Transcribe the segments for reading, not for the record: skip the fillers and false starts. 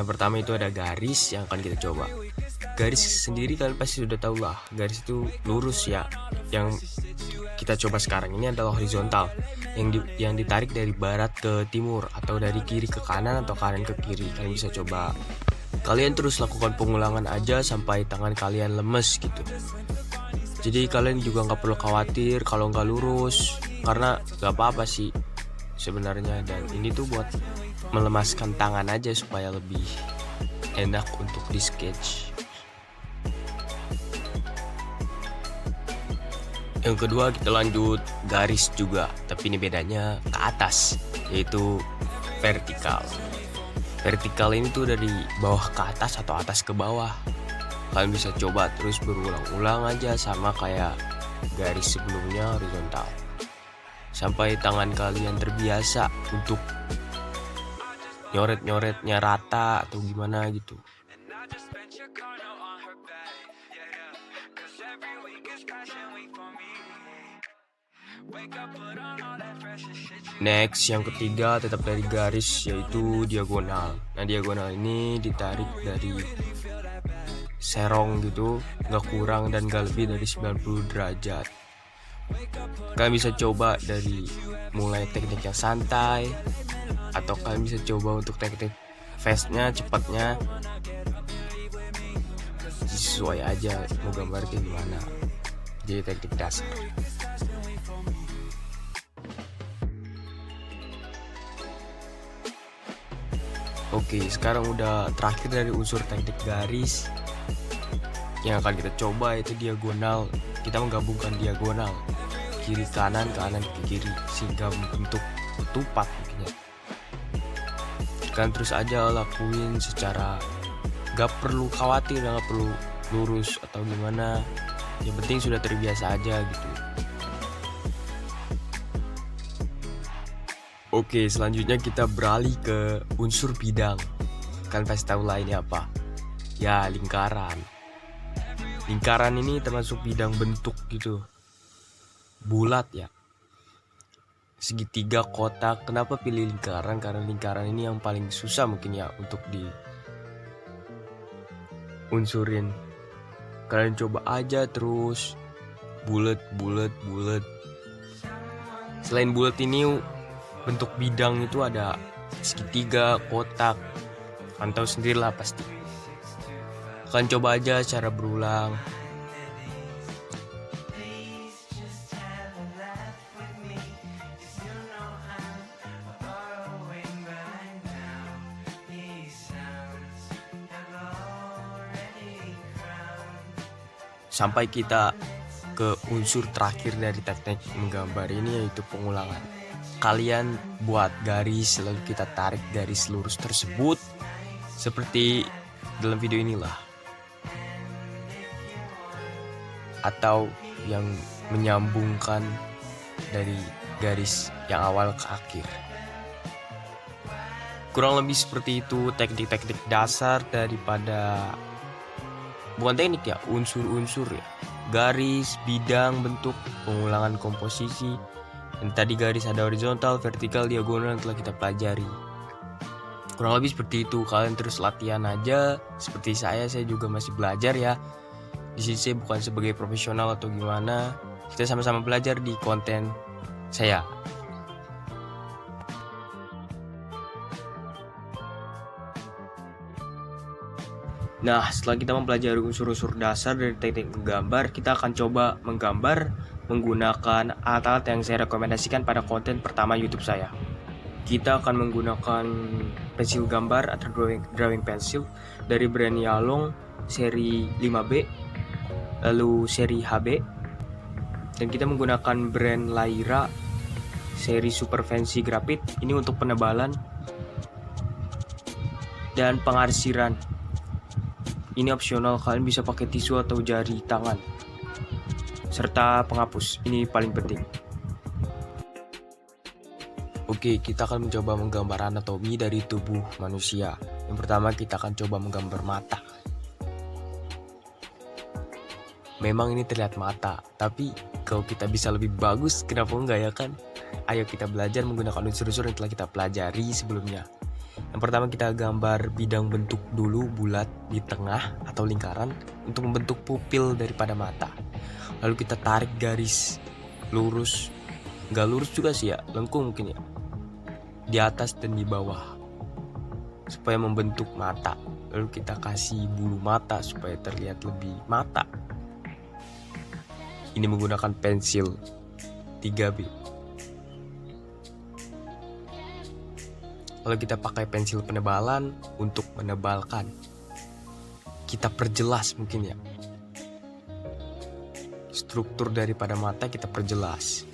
Yang pertama itu ada garis yang akan kita coba. Garis sendiri kalian pasti sudah tahu lah, garis itu lurus ya. Yang kita coba sekarang ini adalah horizontal, yang ditarik dari barat ke timur atau dari kiri ke kanan atau kanan ke kiri. Kalian bisa coba. Kalian terus lakukan pengulangan aja sampai tangan kalian lemes gitu. Jadi kalian juga nggak perlu khawatir kalau nggak lurus, karena nggak apa-apa sih sebenarnya. Dan ini tuh buat melemaskan tangan aja supaya lebih enak untuk di sketch. Yang kedua kita lanjut garis juga, tapi ini bedanya ke atas, yaitu vertikal. Vertikal ini tuh dari bawah ke atas atau atas ke bawah. Kalian bisa coba terus berulang-ulang aja sama kayak garis sebelumnya horizontal, sampai tangan kalian terbiasa untuk nyoret-nyoretnya rata atau gimana gitu. Next, yang ketiga tetap dari garis, yaitu diagonal. Nah, diagonal ini ditarik dari serong gitu, nggak kurang dan nggak lebih dari 90 derajat. Kalian bisa coba dari mulai teknik yang santai, atau kalian bisa coba untuk teknik fastnya, cepatnya, sesuai aja mau gambarnya gimana. Jadi teknik dasar. Oke, sekarang udah terakhir dari unsur teknik garis. Yang akan kita coba itu diagonal. Kita menggabungkan diagonal kiri kanan, kanan ke kiri, sehingga membentuk ketupat mungkin ya. Kan terus aja lakuin secara gak perlu khawatir, gak perlu lurus atau gimana. Yang penting sudah terbiasa aja gitu. Oke, selanjutnya kita beralih ke unsur bidang. Kalian pasti tahu lah ini apa? Ya, lingkaran. Lingkaran ini termasuk bidang bentuk gitu. Bulat ya. Segitiga, kotak. Kenapa pilih lingkaran? Karena lingkaran ini yang paling susah mungkin ya untuk diunsurin. Kalian coba aja terus bulat. Selain bulat ini, bentuk bidang itu ada segitiga, kotak, pantau sendirilah pasti. Kalian coba aja cara berulang. Sampai kita ke unsur terakhir dari teknik menggambar ini, yaitu pengulangan. Kalian buat garis, lalu kita tarik garis lurus tersebut seperti dalam video inilah, atau yang menyambungkan dari garis yang awal ke akhir. Kurang lebih seperti itu teknik-teknik dasar daripada, bukan teknik ya, unsur-unsur ya. Garis, bidang, bentuk, pengulangan komposisi. Dan tadi garis ada horizontal, vertikal, diagonal yang telah kita pelajari. Kurang lebih seperti itu. Kalian terus latihan aja. Seperti saya juga masih belajar ya. Di sini saya bukan sebagai profesional atau gimana. Kita sama-sama belajar di konten saya. Nah, setelah kita mempelajari unsur-unsur dasar dari teknik menggambar, kita akan coba menggambar menggunakan alat-alat yang saya rekomendasikan pada konten pertama YouTube saya. Kita akan menggunakan pensil gambar atau drawing pencil dari brand Yalong seri 5B, lalu seri HB, dan kita menggunakan brand Lyra seri Super Fancy Graphite. Ini untuk penebalan dan pengarsiran. Ini opsional, kalian bisa pakai tisu atau jari tangan, serta penghapus. Ini paling penting. Oke, kita akan mencoba menggambar anatomi dari tubuh manusia. Yang pertama kita akan coba menggambar mata. Memang ini terlihat mata, tapi kalau kita bisa lebih bagus, kenapa enggak ya kan? Ayo kita belajar menggunakan unsur-unsur yang telah kita pelajari sebelumnya. Yang pertama kita gambar bidang bentuk dulu bulat di tengah atau lingkaran untuk membentuk pupil daripada mata. Lalu kita tarik garis lurus, nggak lurus juga sih ya, lengkung mungkin ya, di atas dan di bawah supaya membentuk mata. Lalu kita kasih bulu mata supaya terlihat lebih mata. Ini menggunakan pensil 3B. Lalu kita pakai pensil penebalan untuk menebalkan. Kita perjelas mungkin ya. Struktur daripada mata kita perjelas.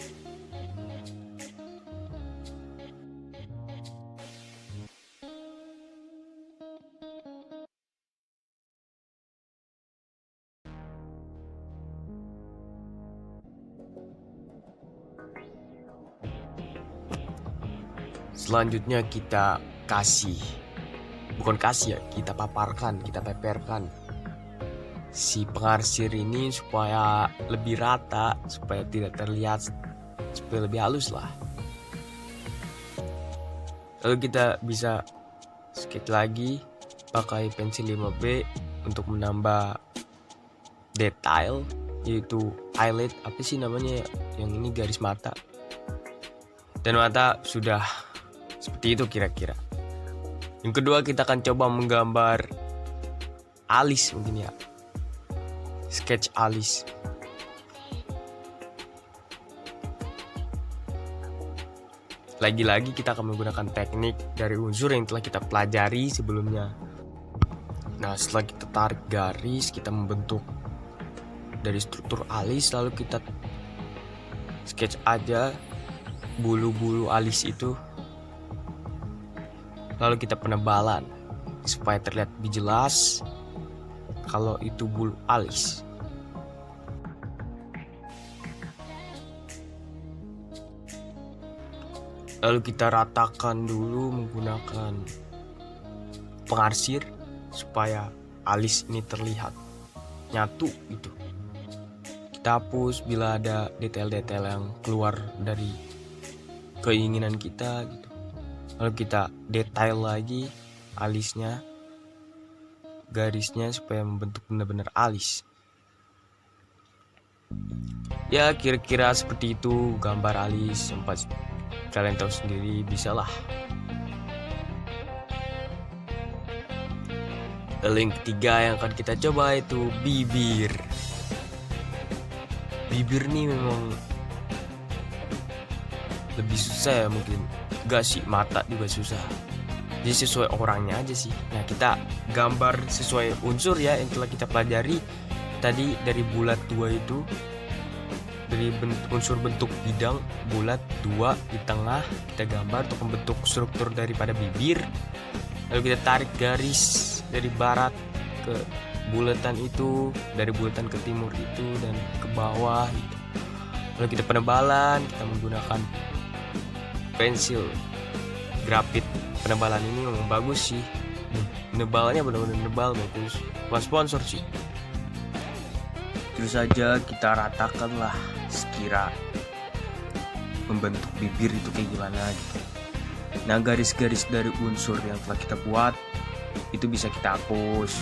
Selanjutnya kita kita paparkan, kita peperkan si pengarsir ini supaya lebih rata, supaya tidak terlihat, supaya lebih halus lah. Lalu kita bisa sketch lagi pakai pensil 5B untuk menambah detail, yaitu eyelid, apa sih namanya yang ini, garis mata. Dan mata sudah seperti itu kira-kira. Yang kedua kita akan coba menggambar alis mungkin ya. Sketch alis. Lagi-lagi kita akan menggunakan teknik dari unsur yang telah kita pelajari sebelumnya. Nah, setelah kita tarik garis, kita membentuk dari struktur alis, lalu kita sketch aja bulu-bulu alis itu. Lalu kita penebalan supaya terlihat lebih jelas kalau itu bulu alis. Lalu kita ratakan dulu menggunakan pengarsir supaya alis ini terlihat nyatu gitu. Kita hapus bila ada detail-detail yang keluar dari keinginan kita gitu. Lalu kita detail lagi alisnya, garisnya supaya membentuk benar-benar alis. Ya kira-kira seperti itu gambar alis. Sempat kalian tahu sendiri, bisalah. Lalu yang ketiga yang akan kita coba itu bibir. Bibir nih memang lebih susah ya mungkin. Gak sih, mata juga susah. Jadi sesuai orangnya aja sih. Nah, kita gambar sesuai unsur ya yang telah kita pelajari tadi dari bulat 2 itu. Dari unsur bentuk bidang bulat 2 di tengah kita gambar untuk membentuk struktur daripada bibir. Lalu kita tarik garis dari barat ke bulatan itu, dari bulatan ke timur itu dan ke bawah gitu. Lalu kita penebalan, kita menggunakan pensil grafit. Penebalan ini memang bagus sih, nebalnya benar-benar nebal, bagus. Bukan sponsor sih. Terus saja kita ratakan lah sekira membentuk bibir itu kayak gimana gitu. Nah, garis-garis dari unsur yang telah kita buat itu bisa kita hapus.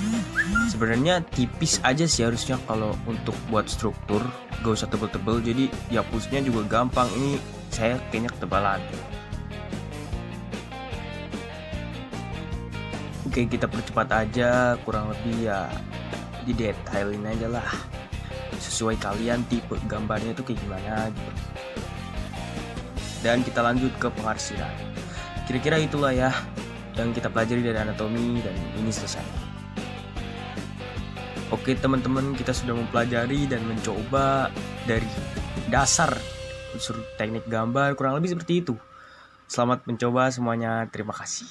Sebenarnya tipis aja sih harusnya kalau untuk buat struktur, gak usah tebel-tebel, jadi dihapusnya juga gampang. Ini saya kayaknya ketebalan. Oke, kita percepat aja, kurang lebih ya didetailin aja lah sesuai kalian tipe gambarnya itu kayak gimana gitu. Dan kita lanjut ke pengarsiran. Kira-kira itulah ya yang kita pelajari dari anatomi, dan ini selesai. Oke teman-teman, kita sudah mempelajari dan mencoba dari dasar unsur teknik gambar, kurang lebih seperti itu. Selamat mencoba semuanya, terima kasih.